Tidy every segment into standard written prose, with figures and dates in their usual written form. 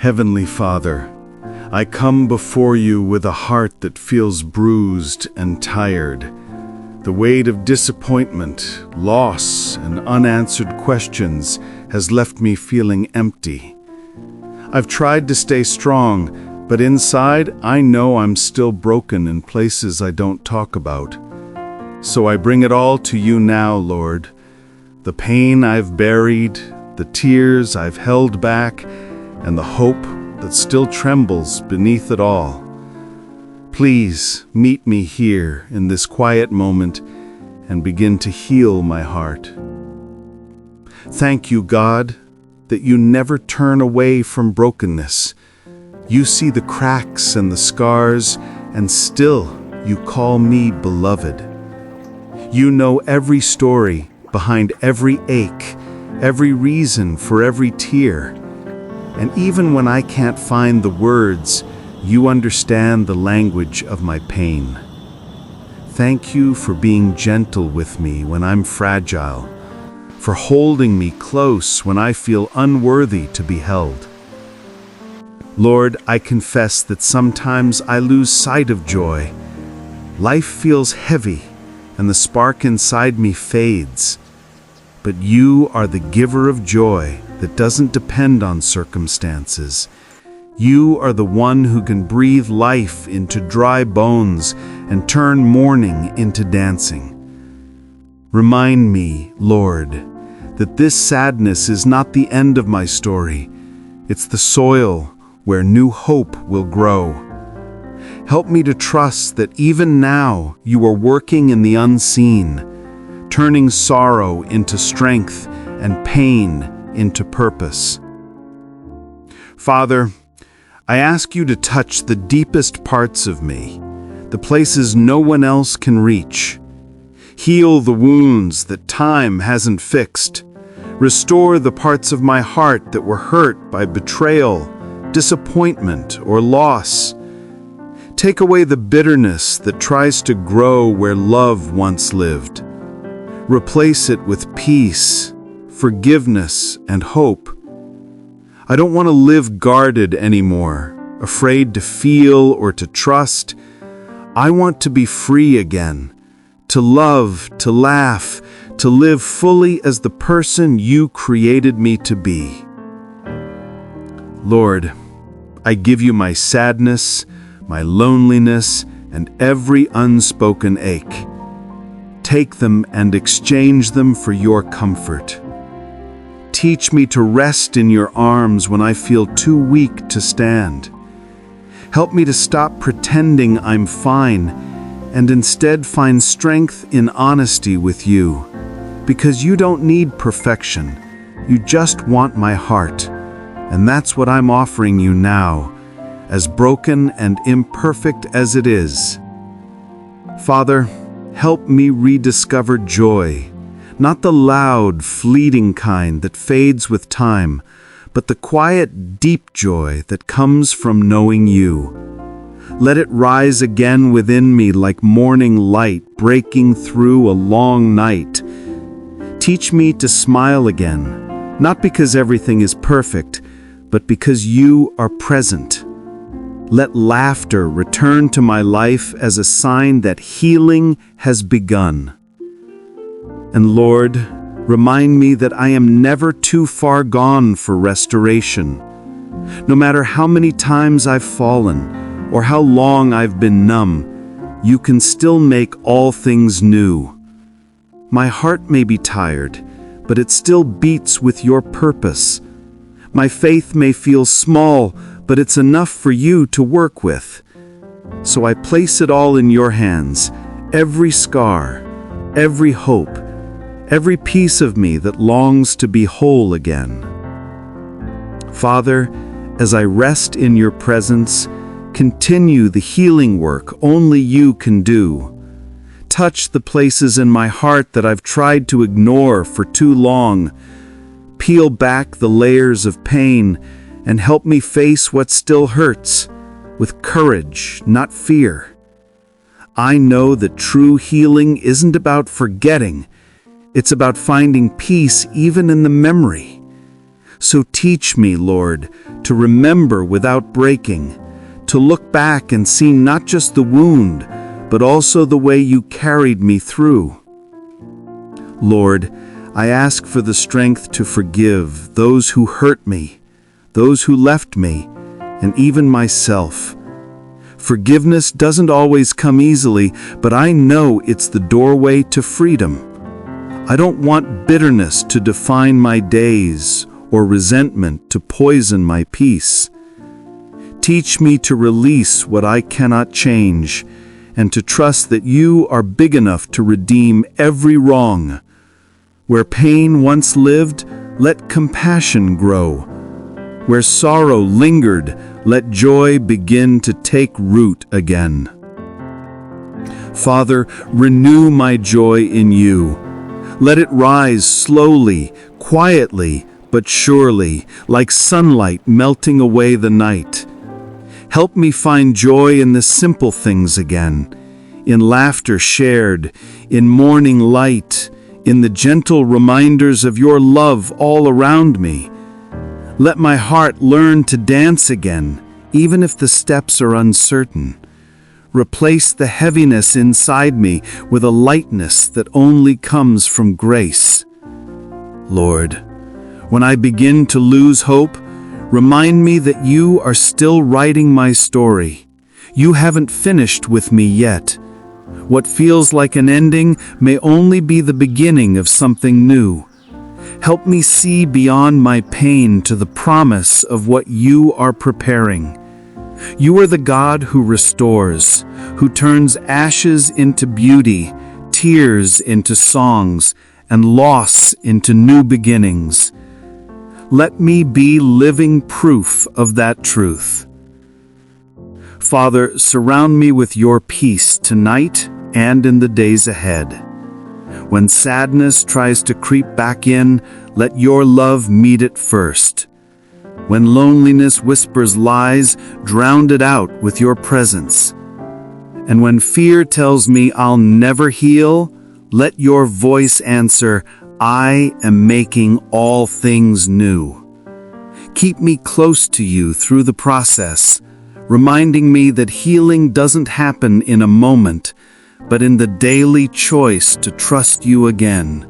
Heavenly Father, I come before you with a heart that feels bruised and tired. The weight of disappointment, loss, and unanswered questions has left me feeling empty. I've tried to stay strong, but inside I know I'm still broken in places I don't talk about. So I bring it all to you now, Lord. The pain I've buried, the tears I've held back, and the hope that still trembles beneath it all. Please meet me here in this quiet moment and begin to heal my heart. Thank you, God, that you never turn away from brokenness. You see the cracks and the scars, and still you call me beloved. You know every story behind every ache, every reason for every tear. And even when I can't find the words, you understand the language of my pain. Thank you for being gentle with me when I'm fragile, for holding me close when I feel unworthy to be held. Lord, I confess that sometimes I lose sight of joy. Life feels heavy, and the spark inside me fades. But you are the giver of joy that doesn't depend on circumstances. You are the one who can breathe life into dry bones and turn mourning into dancing. Remind me, Lord, that this sadness is not the end of my story. It's the soil where new hope will grow. Help me to trust that even now you are working in the unseen, turning sorrow into strength and pain into purpose. Father, I ask you to touch the deepest parts of me, the places no one else can reach. Heal the wounds that time hasn't fixed. Restore the parts of my heart that were hurt by betrayal, disappointment, or loss. Take away the bitterness that tries to grow where love once lived. Replace it with peace, forgiveness, and hope. I don't want to live guarded anymore, afraid to feel or to trust. I want to be free again, to love, to laugh, to live fully as the person you created me to be. Lord, I give you my sadness, my loneliness, and every unspoken ache. Take them and exchange them for your comfort. Teach me to rest in your arms when I feel too weak to stand. Help me to stop pretending I'm fine and instead find strength in honesty with you, because you don't need perfection. You just want my heart, and that's what I'm offering you now, as broken and imperfect as it is. Father, help me rediscover joy, not the loud, fleeting kind that fades with time, but the quiet, deep joy that comes from knowing you. Let it rise again within me like morning light breaking through a long night. Teach me to smile again, not because everything is perfect, but because you are present. Let laughter return to my life as a sign that healing has begun. And Lord, remind me that I am never too far gone for restoration. No matter how many times I've fallen or how long I've been numb, you can still make all things new. My heart may be tired, but it still beats with your purpose. My faith may feel small, but it's enough for you to work with. So I place it all in your hands, every scar, every hope, every piece of me that longs to be whole again. Father, as I rest in your presence, continue the healing work only you can do. Touch the places in my heart that I've tried to ignore for too long. Peel back the layers of pain and help me face what still hurts with courage, not fear. I know that true healing isn't about forgetting. It's about finding peace even in the memory. So teach me, Lord, to remember without breaking, to look back and see not just the wound, but also the way you carried me through. Lord, I ask for the strength to forgive those who hurt me, those who left me, and even myself. Forgiveness doesn't always come easily, but I know it's the doorway to freedom. I don't want bitterness to define my days or resentment to poison my peace. Teach me to release what I cannot change and to trust that you are big enough to redeem every wrong. Where pain once lived, let compassion grow. Where sorrow lingered, let joy begin to take root again. Father, renew my joy in you. Let it rise slowly, quietly, but surely, like sunlight melting away the night. Help me find joy in the simple things again, in laughter shared, in morning light, in the gentle reminders of your love all around me. Let my heart learn to dance again, even if the steps are uncertain. Replace the heaviness inside me with a lightness that only comes from grace. Lord, when I begin to lose hope, remind me that you are still writing my story. You haven't finished with me yet. What feels like an ending may only be the beginning of something new. Help me see beyond my pain to the promise of what you are preparing. You are the God who restores, who turns ashes into beauty, tears into songs, and loss into new beginnings. Let me be living proof of that truth. Father, surround me with your peace tonight and in the days ahead. When sadness tries to creep back in, let your love meet it first. When loneliness whispers lies, drown it out with your presence. And when fear tells me I'll never heal, let your voice answer, I am making all things new. Keep me close to you through the process, reminding me that healing doesn't happen in a moment, but in the daily choice to trust you again.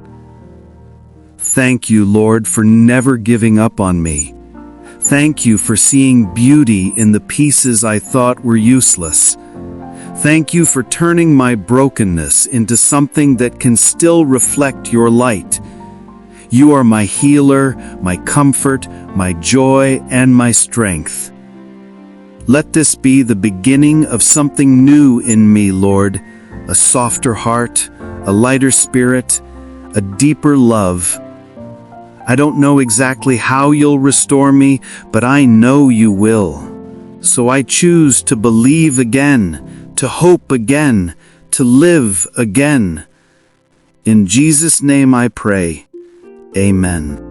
Thank you, Lord, for never giving up on me. Thank you for seeing beauty in the pieces I thought were useless. Thank you for turning my brokenness into something that can still reflect your light. You are my healer, my comfort, my joy, and my strength. Let this be the beginning of something new in me, Lord, a softer heart, a lighter spirit, a deeper love. I don't know exactly how you'll restore me, but I know you will. So I choose to believe again, to hope again, to live again. In Jesus' name I pray. Amen.